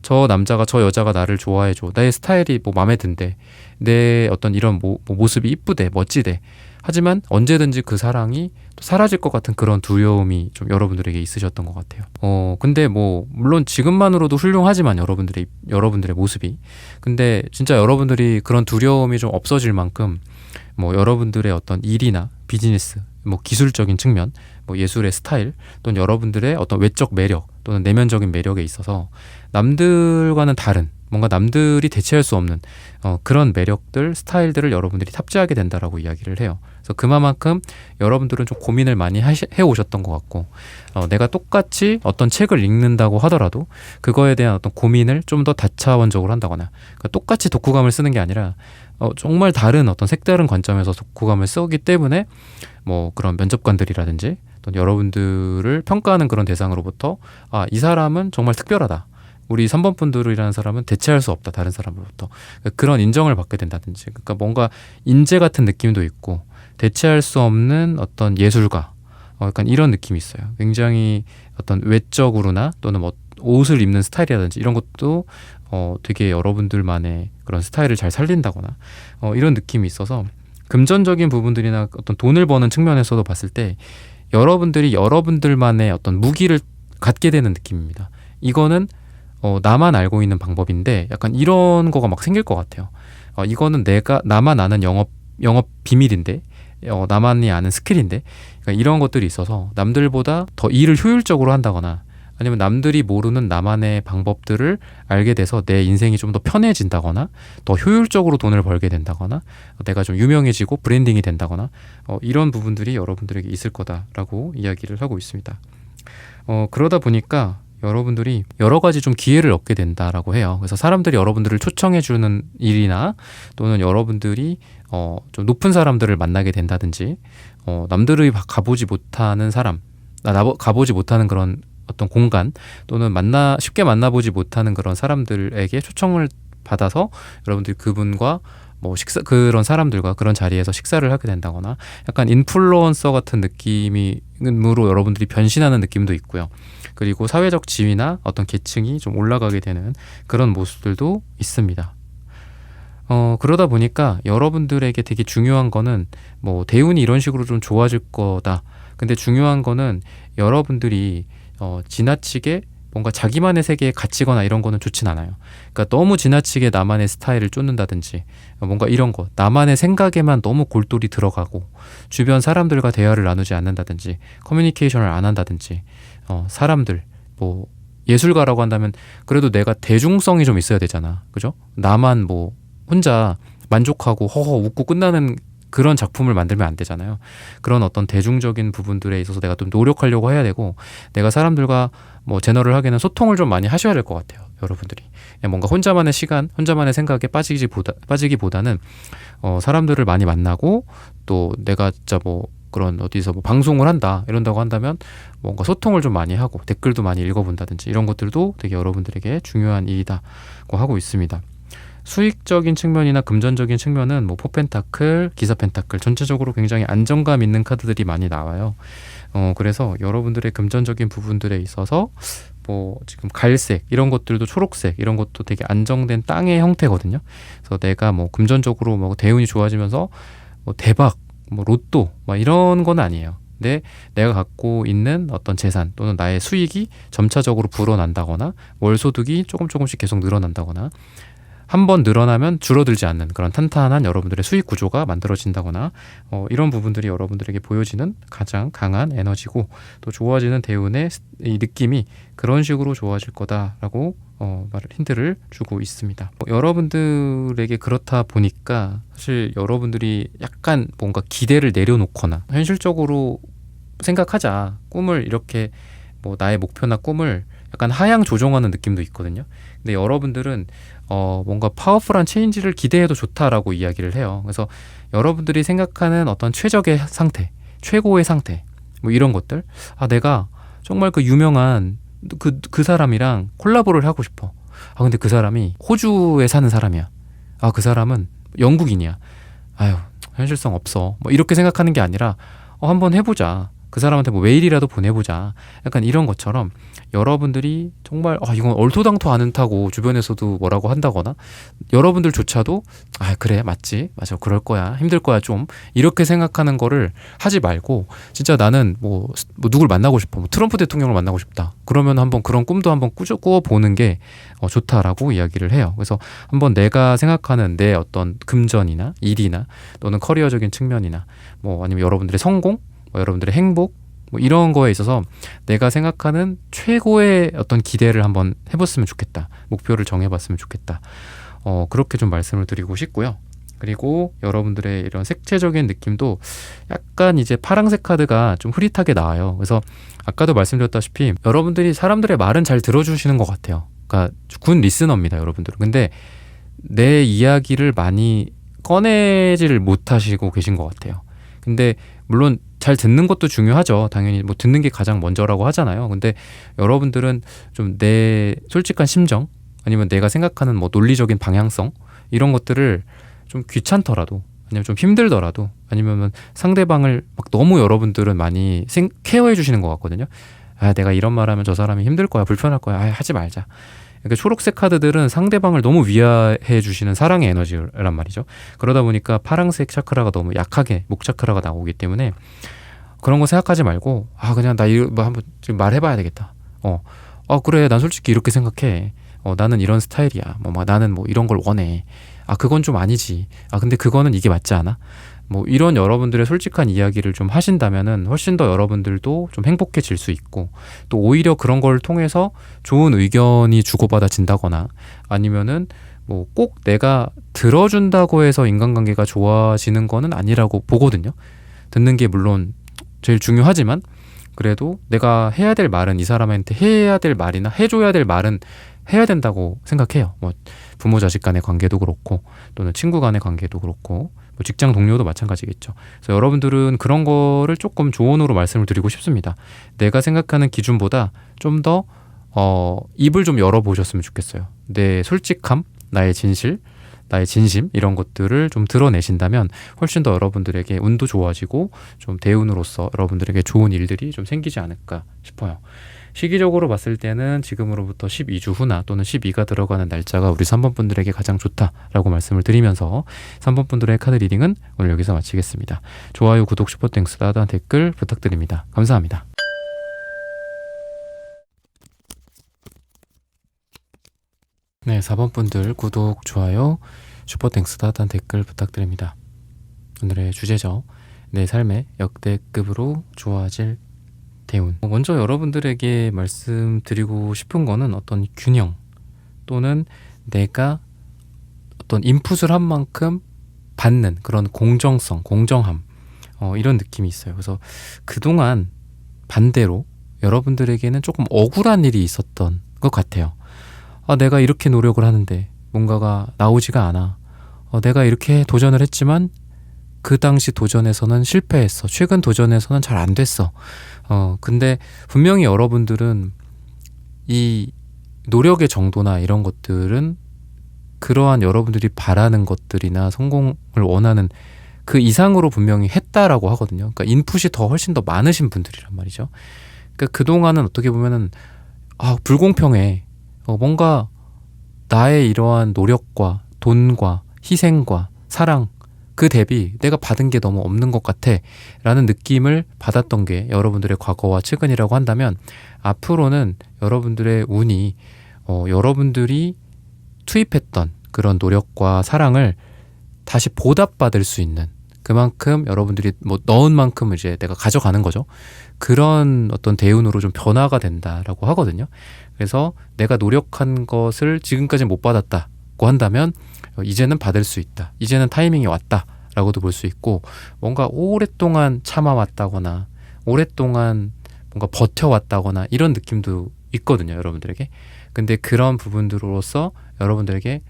저 남자가 저 여자가 나를 좋아해줘. 나의 스타일이 뭐 마음에 든대. 내 어떤 이런 모습이 이쁘대. 멋지대. 하지만 언제든지 그 사랑이 또 사라질 것 같은 그런 두려움이 좀 여러분들에게 있으셨던 것 같아요. 근데 뭐 물론 지금만으로도 훌륭하지만 여러분들의 모습이 근데 진짜 여러분들이 그런 두려움이 좀 없어질 만큼 뭐 여러분들의 어떤 일이나 비즈니스, 뭐 기술적인 측면, 뭐 예술의 스타일 또는 여러분들의 어떤 외적 매력 또는 내면적인 매력에 있어서 남들과는 다른 뭔가 남들이 대체할 수 없는 그런 매력들, 스타일들을 여러분들이 탑재하게 된다라고 이야기를 해요. 그래서 그만큼 여러분들은 좀 고민을 많이 해오셨던 것 같고 내가 똑같이 어떤 책을 읽는다고 하더라도 그거에 대한 어떤 고민을 좀 더 다차원적으로 한다거나 그러니까 똑같이 독후감을 쓰는 게 아니라 정말 다른 어떤 색다른 관점에서 독후감을 쓰기 때문에 뭐 그런 면접관들이라든지 또 여러분들을 평가하는 그런 대상으로부터 이 사람은 정말 특별하다. 우리 3번 분들이라는 사람은 대체할 수 없다. 다른 사람으로부터. 그런 인정을 받게 된다든지. 그러니까 뭔가 인재 같은 느낌도 있고 대체할 수 없는 어떤 예술가. 약간 이런 느낌이 있어요. 굉장히 어떤 외적으로나 또는 뭐 옷을 입는 스타일이라든지 이런 것도 되게 여러분들만의 그런 스타일을 잘 살린다거나 이런 느낌이 있어서 금전적인 부분들이나 어떤 돈을 버는 측면에서도 봤을 때 여러분들이 여러분들만의 어떤 무기를 갖게 되는 느낌입니다. 이거는 나만 알고 있는 방법인데 약간 이런 거가 막 생길 것 같아요. 이거는 나만 아는 영업 비밀인데 나만이 아는 스킬인데 그러니까 이런 것들이 있어서 남들보다 더 일을 효율적으로 한다거나 아니면 남들이 모르는 나만의 방법들을 알게 돼서 내 인생이 좀 더 편해진다거나 더 효율적으로 돈을 벌게 된다거나 내가 좀 유명해지고 브랜딩이 된다거나 이런 부분들이 여러분들에게 있을 거다라고 이야기를 하고 있습니다. 그러다 보니까 여러분들이 여러 가지 좀 기회를 얻게 된다라고 해요. 그래서 사람들이 여러분들을 초청해주는 일이나 또는 여러분들이 좀 높은 사람들을 만나게 된다든지 남들이 가보지 못하는 가보지 못하는 그런 어떤 공간 또는 쉽게 만나보지 못하는 그런 사람들에게 초청을 받아서 여러분들이 그분과 뭐 그런 사람들과 그런 자리에서 식사를 하게 된다거나 약간 인플루언서 같은 느낌으로 여러분들이 변신하는 느낌도 있고요. 그리고 사회적 지위나 어떤 계층이 좀 올라가게 되는 그런 모습들도 있습니다. 그러다 보니까 여러분들에게 되게 중요한 거는 뭐 대운이 이런 식으로 좀 좋아질 거다. 근데 중요한 거는 여러분들이 지나치게 뭔가 자기만의 세계에 갇히거나 이런 거는 좋진 않아요. 그러니까 너무 지나치게 나만의 스타일을 쫓는다든지 뭔가 이런 거 나만의 생각에만 너무 골똘히 들어가고 주변 사람들과 대화를 나누지 않는다든지 커뮤니케이션을 안 한다든지 사람들 뭐 예술가라고 한다면 그래도 내가 대중성이 좀 있어야 되잖아. 그죠? 나만 뭐 혼자 만족하고 허허 웃고 끝나는 그런 작품을 만들면 안 되잖아요. 그런 어떤 대중적인 부분들에 있어서 내가 좀 노력하려고 해야 되고 내가 사람들과 뭐 제너럴 하기에는 소통을 좀 많이 하셔야 될 것 같아요. 여러분들이 뭔가 혼자만의 시간, 혼자만의 생각에 빠지기보다는 사람들을 많이 만나고 또 내가 진짜 뭐 그런 어디서 뭐 방송을 한다 이런다고 한다면 뭔가 소통을 좀 많이 하고 댓글도 많이 읽어본다든지 이런 것들도 되게 여러분들에게 중요한 일이다고 하고 있습니다. 수익적인 측면이나 금전적인 측면은 뭐 포펜타클, 기사펜타클 전체적으로 굉장히 안정감 있는 카드들이 많이 나와요. 그래서 여러분들의 금전적인 부분들에 있어서 뭐 지금 갈색 이런 것들도 초록색 이런 것도 되게 안정된 땅의 형태거든요. 그래서 내가 뭐 금전적으로 뭐 대운이 좋아지면서 뭐 대박, 뭐 로또 막 이런 건 아니에요. 근데 내가 갖고 있는 어떤 재산 또는 나의 수익이 점차적으로 불어난다거나 월 소득이 조금씩 계속 늘어난다거나 한번 늘어나면 줄어들지 않는 그런 탄탄한 여러분들의 수익 구조가 만들어진다거나 이런 부분들이 여러분들에게 보여지는 가장 강한 에너지고, 또 좋아지는 대운의 이 느낌이 그런 식으로 좋아질 거다라고 힌트를 주고 있습니다. 여러분들에게 그렇다 보니까 사실 여러분들이 약간 뭔가 기대를 내려놓거나 현실적으로 생각하자, 꿈을 이렇게 나의 목표나 꿈을 약간 하향 조정하는 느낌도 있거든요. 근데 여러분들은 뭔가 파워풀한 체인지를 기대해도 좋다라고 이야기를 해요. 그래서 여러분들이 생각하는 어떤 최적의 상태, 최고의 상태, 이런 것들, 내가 정말 그 유명한 그 사람이랑 콜라보를 하고 싶어. 근데 그 사람이 호주에 사는 사람이야. 그 사람은 영국인이야. 아유, 현실성 없어. 이렇게 생각하는 게 아니라 한번 해보자. 그 사람한테 메일이라도 보내보자. 약간 이런 것처럼 여러분들이 정말 이건 얼토당토 않다고 주변에서도 뭐라고 한다거나, 여러분들조차도 그래, 맞지, 맞아, 그럴 거야, 힘들 거야 좀, 이렇게 생각하는 거를 하지 말고, 진짜 나는 누굴 만나고 싶어, 트럼프 대통령을 만나고 싶다, 그러면 한번 그런 꿈도 한번 꾸어보는 게 좋다라고 이야기를 해요. 그래서 한번 내가 생각하는 내 어떤 금전이나 일이나 또는 커리어적인 측면이나 아니면 여러분들의 성공, 여러분들의 행복, 이런 거에 있어서 내가 생각하는 최고의 어떤 기대를 한번 해봤으면 좋겠다. 목표를 정해봤으면 좋겠다. 그렇게 좀 말씀을 드리고 싶고요. 그리고 여러분들의 이런 색채적인 느낌도 약간 이제 파랑색 카드가 좀 흐릿하게 나와요. 그래서 아까도 말씀드렸다시피 여러분들이 사람들의 말은 잘 들어주시는 것 같아요. 그러니까 굿 리스너입니다, 여러분들은. 근데 내 이야기를 많이 꺼내지를 못하시고 계신 것 같아요. 근데 물론 잘 듣는 것도 중요하죠. 당연히 듣는 게 가장 먼저라고 하잖아요. 근데 여러분들은 좀 내 솔직한 심정, 아니면 내가 생각하는 논리적인 방향성, 이런 것들을 좀 귀찮더라도, 아니면 좀 힘들더라도, 아니면 상대방을 너무 여러분들은 많이 케어해 주시는 것 같거든요. 내가 이런 말하면 저 사람이 힘들 거야, 불편할 거야, 하지 말자. 그러니까 초록색 카드들은 상대방을 너무 위하해 주시는 사랑의 에너지란 말이죠. 그러다 보니까 파랑색 차크라가 너무 약하게 목 차크라가 나오기 때문에 그런 거 생각하지 말고 그냥 나 이거 한번 지금 말해봐야 되겠다. 그래, 난 솔직히 이렇게 생각해. 나는 이런 스타일이야. 나는 이런 걸 원해. 그건 좀 아니지. 근데 그거는 이게 맞지 않아? 이런 여러분들의 솔직한 이야기를 좀 하신다면은 훨씬 더 여러분들도 좀 행복해질 수 있고, 또 오히려 그런 걸 통해서 좋은 의견이 주고받아진다거나, 아니면은 꼭 내가 들어준다고 해서 인간관계가 좋아지는 거는 아니라고 보거든요. 듣는 게 물론 제일 중요하지만, 그래도 내가 해야 될 말은 이 사람한테 해야 될 말이나 해줘야 될 말은 해야 된다고 생각해요. 부모 자식 간의 관계도 그렇고, 또는 친구 간의 관계도 그렇고, 직장 동료도 마찬가지겠죠. 그래서 여러분들은 그런 거를 조금 조언으로 말씀을 드리고 싶습니다. 내가 생각하는 기준보다 좀 더 입을 좀 열어보셨으면 좋겠어요. 내 솔직함, 나의 진실, 나의 진심, 이런 것들을 좀 드러내신다면 훨씬 더 여러분들에게 운도 좋아지고 좀 대운으로서 여러분들에게 좋은 일들이 좀 생기지 않을까 싶어요. 시기적으로 봤을 때는 지금으로부터 12주 후나 또는 12가 들어가는 날짜가 우리 3번 분들에게 가장 좋다라고 말씀을 드리면서 3번 분들의 카드 리딩은 오늘 여기서 마치겠습니다. 좋아요, 구독, 슈퍼땡스, 따뜻한 댓글 부탁드립니다. 감사합니다. 네, 4번 분들 구독, 좋아요, 슈퍼땡스, 따뜻한 댓글 부탁드립니다. 오늘의 주제죠. 내 삶의 역대급으로 좋아질 대운. 먼저 여러분들에게 말씀드리고 싶은 거는 어떤 균형, 또는 내가 어떤 인풋을 한 만큼 받는 그런 공정성, 공정함, 이런 느낌이 있어요. 그래서 그동안 반대로 여러분들에게는 조금 억울한 일이 있었던 것 같아요. 내가 이렇게 노력을 하는데 뭔가가 나오지가 않아. 내가 이렇게 도전을 했지만 그 당시 도전에서는 실패했어. 최근 도전에서는 잘 안 됐어. 근데 분명히 여러분들은 이 노력의 정도나 이런 것들은 그러한 여러분들이 바라는 것들이나 성공을 원하는 그 이상으로 분명히 했다라고 하거든요. 그러니까 인풋이 훨씬 더 많으신 분들이란 말이죠. 그러니까 그동안은 어떻게 보면은 불공평해. 뭔가 나의 이러한 노력과 돈과 희생과 사랑, 그 대비 내가 받은 게 너무 없는 것 같아 라는 느낌을 받았던 게 여러분들의 과거와 최근이라고 한다면, 앞으로는 여러분들의 운이 여러분들이 투입했던 그런 노력과 사랑을 다시 보답받을 수 있는, 그만큼 여러분들이 뭐 넣은 만큼 이제 내가 가져가는 거죠. 그런 어떤 대운으로 좀 변화가 된다라고 하거든요. 그래서 내가 노력한 것을 지금까지 못 받았다고 한다면 이제는 받을 수 있다, 이제는 타이밍이 왔다 라고도 볼 수 있고, 뭔가 오랫동안 참아왔다거나 오랫동안 뭔가 버텨왔다거나 이런 느낌도 있거든요, 여러분들에게. 근데 그런 부분들로서 여러분들에게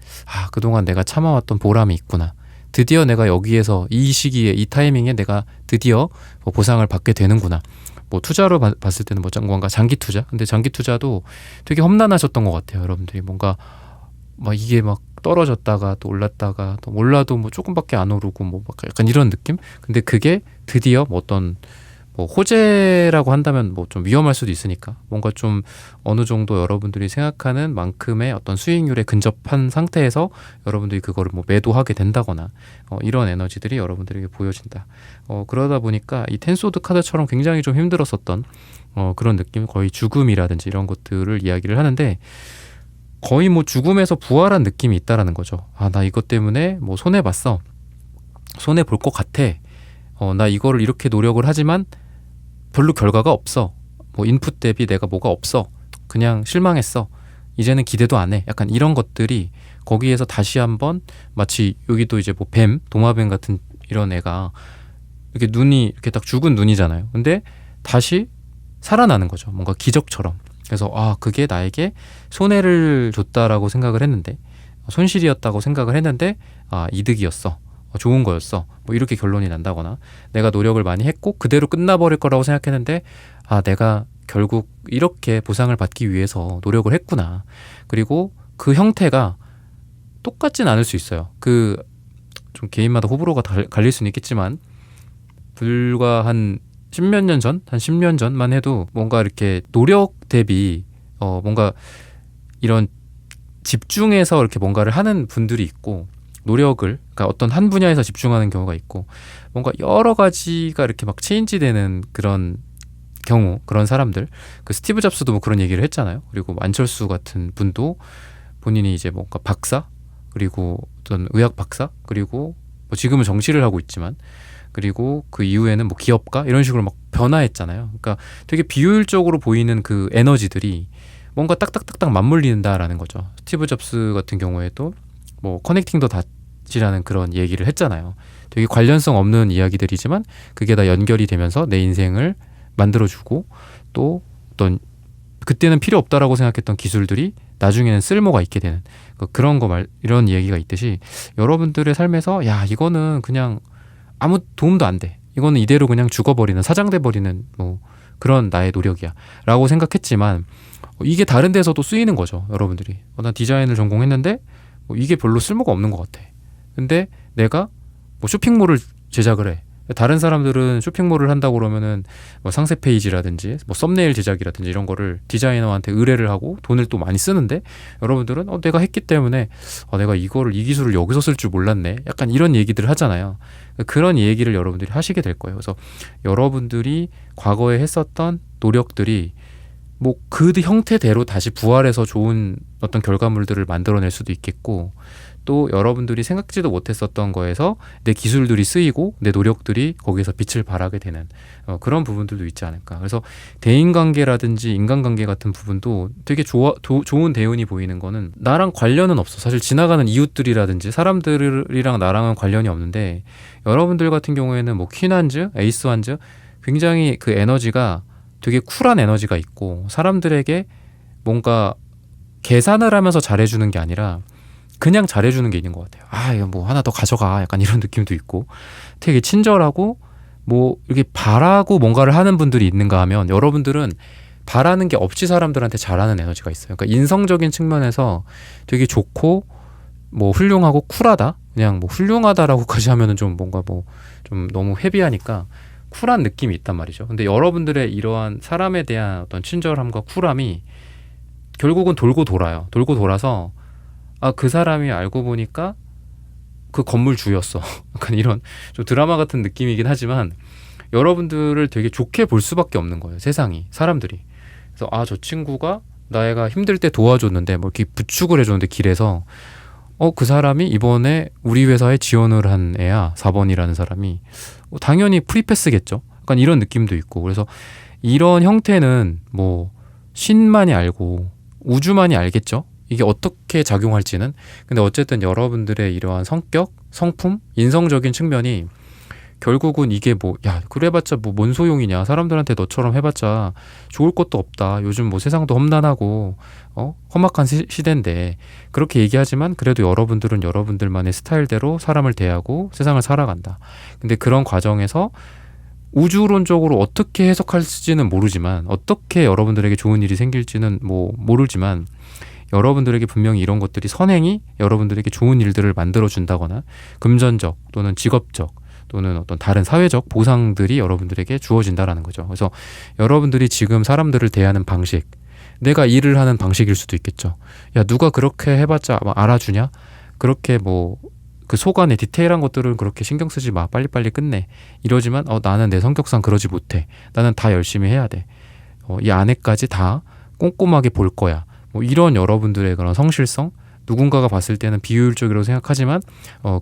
그동안 내가 참아왔던 보람이 있구나, 드디어 내가 여기에서 이 시기에 이 타이밍에 내가 드디어 뭐 보상을 받게 되는구나. 뭐 투자로 봤을 때는 뭔가 장기 투자, 근데 장기 투자도 되게 험난하셨던 것 같아요, 여러분들이. 뭔가 막 이게 막 떨어졌다가 또 올랐다가 또 올라도 뭐 조금밖에 안 오르고 뭐 약간 이런 느낌. 근데 그게 드디어 뭐 어떤 뭐 호재라고 한다면 뭐 좀 위험할 수도 있으니까 뭔가 좀 어느 정도 여러분들이 생각하는 만큼의 어떤 수익률에 근접한 상태에서 여러분들이 그거를 뭐 매도하게 된다거나 이런 에너지들이 여러분들에게 보여진다. 그러다 보니까 이 텐소드 카드처럼 굉장히 좀 힘들었었던 그런 느낌, 거의 죽음이라든지 이런 것들을 이야기를 하는데, 거의 뭐 죽음에서 부활한 느낌이 있다라는 거죠. 나 이것 때문에 뭐 손해봤어, 손해볼 것 같아, 나 이거를 이렇게 노력을 하지만 별로 결과가 없어, 뭐 인풋 대비 내가 뭐가 없어, 그냥 실망했어, 이제는 기대도 안 해, 약간 이런 것들이 거기에서 다시 한번 마치 여기도 이제 뭐 뱀, 도마뱀 같은 이런 애가 이렇게 눈이 이렇게 딱 죽은 눈이잖아요. 근데 다시 살아나는 거죠, 뭔가 기적처럼. 그래서 그게 나에게 손해를 줬다라고 생각을 했는데, 손실이었다고 생각을 했는데 이득이었어, 좋은 거였어, 뭐 이렇게 결론이 난다거나, 내가 노력을 많이 했고 그대로 끝나버릴 거라고 생각했는데 내가 결국 이렇게 보상을 받기 위해서 노력을 했구나. 그리고 그 형태가 똑같진 않을 수 있어요. 좀 개인마다 호불호가 갈릴 수는 있겠지만, 불과 한 10몇 년 전, 한 10년 전만 해도 뭔가 이렇게 노력 대비 뭔가 이런 집중해서 이렇게 뭔가를 하는 분들이 있고, 그러니까 어떤 한 분야에서 집중하는 경우가 있고, 뭔가 여러 가지가 이렇게 막 체인지되는 그런 경우, 그런 사람들, 그 스티브 잡스도 뭐 그런 얘기를 했잖아요. 그리고 안철수 같은 분도 본인이 이제 뭔가 박사, 그리고 어떤 의학 박사, 그리고 뭐 지금은 정치를 하고 있지만, 그리고 그 이후에는 뭐 기업가 이런 식으로 막 변화했잖아요. 그러니까 되게 비효율적으로 보이는 그 에너지들이 뭔가 딱딱딱딱 맞물린다라는 거죠. 스티브 잡스 같은 경우에도 뭐 커넥팅 더 닷이라는 그런 얘기를 했잖아요. 되게 관련성 없는 이야기들이지만 그게 다 연결이 되면서 내 인생을 만들어주고, 또 어떤 그때는 필요 없다라고 생각했던 기술들이 나중에는 쓸모가 있게 되는 그런 이런 얘기가 있듯이, 여러분들의 삶에서 이거는 그냥 아무 도움도 안 돼, 이거는 이대로 그냥 죽어버리는, 사장돼버리는 뭐 그런 나의 노력이야 라고 생각했지만, 이게 다른 데서도 쓰이는 거죠, 여러분들이. 난 디자인을 전공했는데 이게 별로 쓸모가 없는 것 같아. 근데 내가 뭐 쇼핑몰을 제작을 해. 다른 사람들은 쇼핑몰을 한다고 그러면은 뭐 상세 페이지라든지 뭐 썸네일 제작이라든지 이런 거를 디자이너한테 의뢰를 하고 돈을 또 많이 쓰는데, 여러분들은 내가 했기 때문에 내가 이 기술을 여기서 쓸 줄 몰랐네, 약간 이런 얘기들을 하잖아요. 그런 얘기를 여러분들이 하시게 될 거예요. 그래서 여러분들이 과거에 했었던 노력들이 뭐 그 형태대로 다시 부활해서 좋은 어떤 결과물들을 만들어낼 수도 있겠고, 또 여러분들이 생각지도 못했었던 거에서 내 기술들이 쓰이고 내 노력들이 거기서 빛을 발하게 되는 그런 부분들도 있지 않을까. 그래서 대인관계라든지 인간관계 같은 부분도 되게 좋은 대운이 보이는 거는, 나랑 관련은 없어. 사실 지나가는 이웃들이라든지 사람들이랑 나랑은 관련이 없는데, 여러분들 같은 경우에는 뭐 퀸한즈, 에이스한즈, 굉장히 그 에너지가 되게 쿨한 에너지가 있고, 사람들에게 뭔가 계산을 하면서 잘해주는 게 아니라 그냥 잘해주는 게 있는 것 같아요. 이거 뭐 하나 더 가져가, 약간 이런 느낌도 있고, 되게 친절하고 뭐 이렇게 바라고 뭔가를 하는 분들이 있는가 하면, 여러분들은 바라는 게 없이 사람들한테 잘하는 에너지가 있어요. 그러니까 인성적인 측면에서 되게 좋고 뭐 훌륭하고 쿨하다, 그냥 뭐 훌륭하다라고까지 하면은 좀 뭔가 뭐 좀 너무 헤비하니까 쿨한 느낌이 있단 말이죠. 근데 여러분들의 이러한 사람에 대한 어떤 친절함과 쿨함이 결국은 돌고 돌아요. 돌고 돌아서 그 사람이 알고 보니까 그 건물 주였어. 약간 이런 좀 드라마 같은 느낌이긴 하지만, 여러분들을 되게 좋게 볼 수밖에 없는 거예요, 세상이, 사람들이. 그래서 저 친구가 나애가 힘들 때 도와줬는데, 뭐 이렇게 부축을 해줬는데 길에서 그 사람이 이번에 우리 회사에 지원을 한 애야. 4번이라는 사람이. 당연히 프리패스겠죠. 약간 이런 느낌도 있고. 그래서 이런 형태는 뭐 신만이 알고 우주만이 알겠죠. 이게 어떻게 작용할지는. 근데 어쨌든 여러분들의 이러한 성격, 성품, 인성적인 측면이 결국은 이게 뭐, 야, 그래봤자 뭐 뭔 소용이냐. 사람들한테 너처럼 해봤자 좋을 것도 없다. 요즘 뭐 세상도 험난하고, 험악한 시대인데. 그렇게 얘기하지만 그래도 여러분들은 여러분들만의 스타일대로 사람을 대하고 세상을 살아간다. 근데 그런 과정에서 우주론적으로 어떻게 해석할지는 모르지만, 어떻게 여러분들에게 좋은 일이 생길지는 뭐 모르지만, 여러분들에게 분명히 이런 것들이 선행이 여러분들에게 좋은 일들을 만들어준다거나 금전적 또는 직업적 또는 어떤 다른 사회적 보상들이 여러분들에게 주어진다라는 거죠. 그래서 여러분들이 지금 사람들을 대하는 방식, 내가 일을 하는 방식일 수도 있겠죠. 야, 누가 그렇게 해봤자 알아주냐? 그렇게 뭐 그 속안의 디테일한 것들은 그렇게 신경 쓰지 마. 빨리빨리 끝내. 이러지만 나는 내 성격상 그러지 못해. 나는 다 열심히 해야 돼. 이 안에까지 다 꼼꼼하게 볼 거야. 뭐 이런 여러분들의 그런 성실성, 누군가가 봤을 때는 비효율적이라고 생각하지만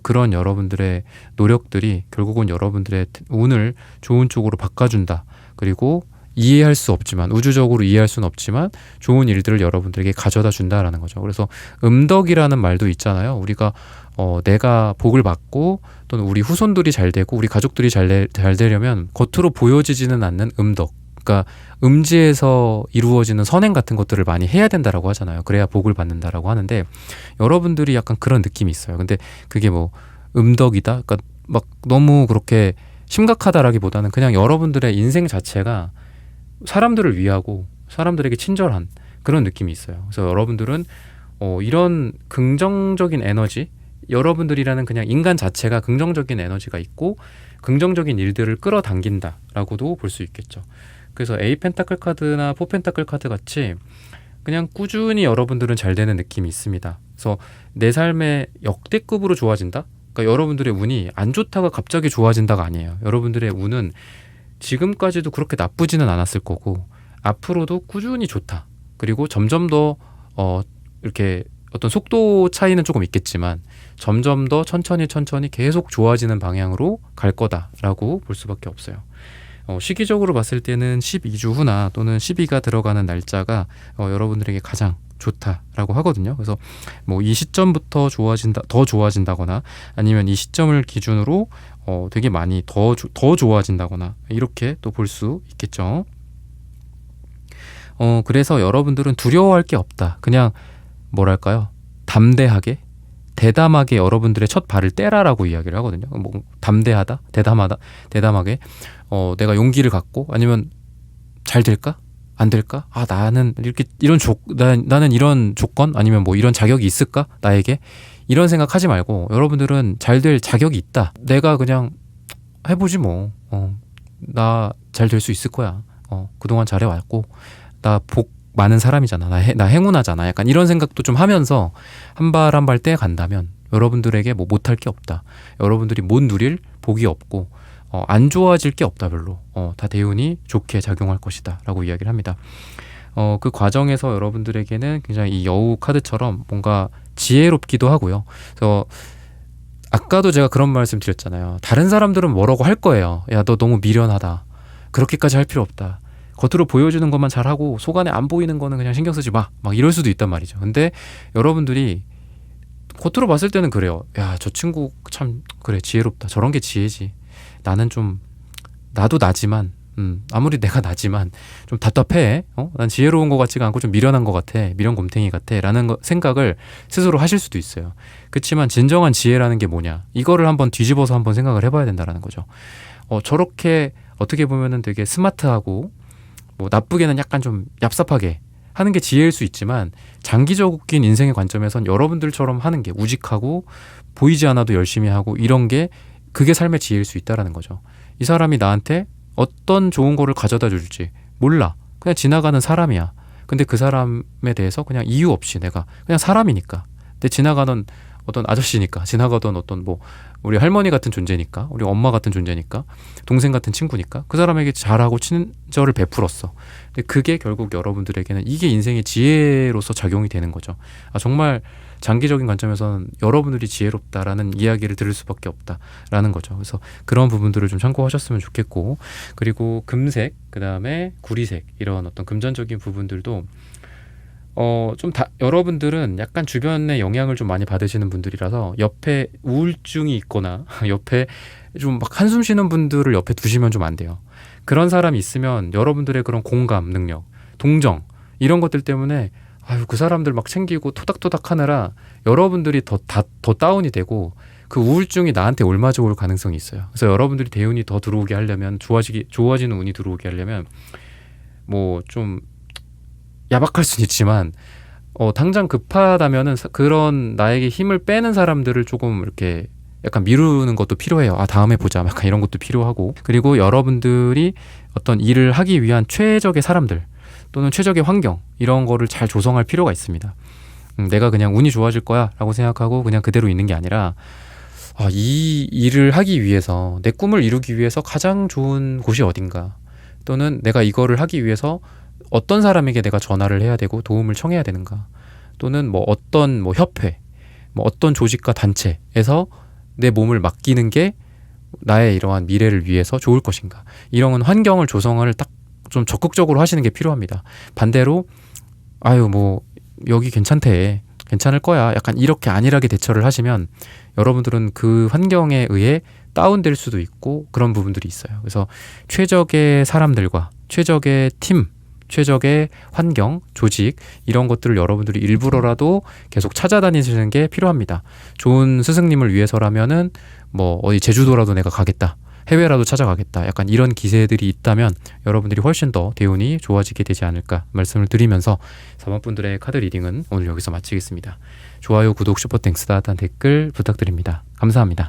그런 여러분들의 노력들이 결국은 여러분들의 운을 좋은 쪽으로 바꿔준다. 그리고 이해할 수 없지만, 우주적으로 이해할 수는 없지만 좋은 일들을 여러분들에게 가져다 준다라는 거죠. 그래서 음덕이라는 말도 있잖아요. 우리가 내가 복을 받고 또는 우리 후손들이 잘 되고 우리 가족들이 잘 되려면 겉으로 보여지지는 않는 음덕, 그러니까 음지에서 이루어지는 선행 같은 것들을 많이 해야 된다라고 하잖아요. 그래야 복을 받는다라고 하는데, 여러분들이 약간 그런 느낌이 있어요. 근데 그게 뭐 음덕이다, 그러니까 막 너무 그렇게 심각하다라기보다는 그냥 여러분들의 인생 자체가 사람들을 위하고 사람들에게 친절한 그런 느낌이 있어요. 그래서 여러분들은 이런 긍정적인 에너지, 여러분들이라는 그냥 인간 자체가 긍정적인 에너지가 있고 긍정적인 일들을 끌어당긴다라고도 볼 수 있겠죠. 그래서 A 펜타클 카드나 4 펜타클 카드 같이 그냥 꾸준히 여러분들은 잘 되는 느낌이 있습니다. 그래서 내 삶의 역대급으로 좋아진다? 그러니까 여러분들의 운이 안 좋다가 갑자기 좋아진다가 아니에요. 여러분들의 운은 지금까지도 그렇게 나쁘지는 않았을 거고 앞으로도 꾸준히 좋다. 그리고 점점 더 이렇게 어떤 속도 차이는 조금 있겠지만 점점 더 천천히 계속 좋아지는 방향으로 갈 거다라고 볼 수밖에 없어요. 시기적으로 봤을 때는 12주 후나 또는 12가 들어가는 날짜가 여러분들에게 가장 좋다라고 하거든요. 그래서 뭐 이 시점부터 더 좋아진다거나 아니면 이 시점을 기준으로 되게 많이 더 좋아진다거나 이렇게 또 볼 수 있겠죠. 그래서 여러분들은 두려워할 게 없다. 그냥 뭐랄까요? 담대하게, 대담하게 여러분들의 첫 발을 떼라라고 이야기를 하거든요. 뭐 담대하다, 대담하게 내가 용기를 갖고 아니면 잘 될까? 안 될까? 나는 나는 이런 조건 아니면 뭐 이런 자격이 있을까? 나에게 이런 생각하지 말고 여러분들은 잘 될 자격이 있다. 내가 그냥 해보지 뭐. 나 잘 될 수 있을 거야. 그동안 잘해왔고 나 복 많은 사람이잖아. 나 행운하잖아. 약간 이런 생각도 좀 하면서 한 발 한 발 떼간다면 여러분들에게 뭐 못할 게 없다. 여러분들이 못 누릴 복이 없고 안 좋아질 게 없다 별로. 다 대운이 좋게 작용할 것이다 라고 이야기를 합니다. 그 과정에서 여러분들에게는 굉장히 이 여우 카드처럼 뭔가 지혜롭기도 하고요. 그래서 아까도 제가 그런 말씀 드렸잖아요. 다른 사람들은 뭐라고 할 거예요. 야, 너 너무 미련하다. 그렇게까지 할 필요 없다. 겉으로 보여주는 것만 잘하고 속 안에 안 보이는 거는 그냥 신경 쓰지 마. 막 이럴 수도 있단 말이죠. 근데 여러분들이 겉으로 봤을 때는 그래요. 야, 저 친구 참 그래 지혜롭다. 저런 게 지혜지. 나도 나지만 아무리 내가 나지만 좀 답답해. 난 지혜로운 것 같지가 않고 좀 미련한 것 같아. 미련 곰탱이 같아. 라는 생각을 스스로 하실 수도 있어요. 그렇지만 진정한 지혜라는 게 뭐냐. 이거를 한번 뒤집어서 한번 생각을 해봐야 된다는 거죠. 저렇게 어떻게 보면은 되게 스마트하고 뭐 나쁘게는 약간 좀 얍삽하게 하는 게 지혜일 수 있지만 장기적인 인생의 관점에선 여러분들처럼 하는 게 우직하고 보이지 않아도 열심히 하고 이런 게 그게 삶의 지혜일 수 있다라는 거죠. 이 사람이 나한테 어떤 좋은 거를 가져다 줄지 몰라. 그냥 지나가는 사람이야. 근데 그 사람에 대해서 그냥 이유 없이 내가 그냥 사람이니까, 근데 지나가는 어떤 아저씨니까, 지나가던 어떤 뭐 우리 할머니 같은 존재니까, 우리 엄마 같은 존재니까, 동생 같은 친구니까 그 사람에게 잘하고 친절을 베풀었어. 근데 그게 결국 여러분들에게는 이게 인생의 지혜로서 작용이 되는 거죠. 정말 장기적인 관점에서는 여러분들이 지혜롭다라는 이야기를 들을 수밖에 없다라는 거죠. 그래서 그런 부분들을 좀 참고하셨으면 좋겠고, 그리고 금색, 그 다음에 구리색, 이런 어떤 금전적인 부분들도 여러분들은 약간 주변의 영향을 좀 많이 받으시는 분들이라서 옆에 우울증이 있거나 옆에 좀 막 한숨 쉬는 분들을 옆에 두시면 좀 안 돼요. 그런 사람이 있으면 여러분들의 그런 공감 능력, 동정, 이런 것들 때문에 아유, 그 사람들 막 챙기고 토닥토닥 하느라 여러분들이 더 다운이 되고 그 우울증이 나한테 올맞아 올 가능성이 있어요. 그래서 여러분들이 대운이 더 들어오게 하려면, 좋아지는 운이 들어오게 하려면 뭐 좀 야박할 수는 있지만 당장 급하다면은 그런 나에게 힘을 빼는 사람들을 조금 이렇게 약간 미루는 것도 필요해요. 다음에 보자, 약간 이런 것도 필요하고, 그리고 여러분들이 어떤 일을 하기 위한 최적의 사람들 또는 최적의 환경, 이런 거를 잘 조성할 필요가 있습니다. 내가 그냥 운이 좋아질 거야 라고 생각하고 그냥 그대로 있는 게 아니라 이 일을 하기 위해서, 내 꿈을 이루기 위해서 가장 좋은 곳이 어딘가, 또는 내가 이거를 하기 위해서 어떤 사람에게 내가 전화를 해야 되고 도움을 청해야 되는가, 또는 뭐 어떤 협회, 뭐 어떤 조직과 단체에서 내 몸을 맡기는 게 나의 이러한 미래를 위해서 좋을 것인가, 이런 환경을 조성을 딱 좀 적극적으로 하시는 게 필요합니다. 반대로 뭐 여기 괜찮대, 괜찮을 거야, 약간 이렇게 안일하게 대처를 하시면 여러분들은 그 환경에 의해 다운될 수도 있고 그런 부분들이 있어요. 그래서 최적의 사람들과 최적의 팀, 최적의 환경, 조직, 이런 것들을 여러분들이 일부러라도 계속 찾아다니시는 게 필요합니다. 좋은 스승님을 위해서라면은 뭐 어디 제주도라도 내가 가겠다, 해외라도 찾아가겠다, 약간 이런 기세들이 있다면 여러분들이 훨씬 더 대운이 좋아지게 되지 않을까 말씀을 드리면서 4번 분들의 카드 리딩은 오늘 여기서 마치겠습니다. 좋아요, 구독, 슈퍼땡스, 따뜻한 댓글 부탁드립니다. 감사합니다.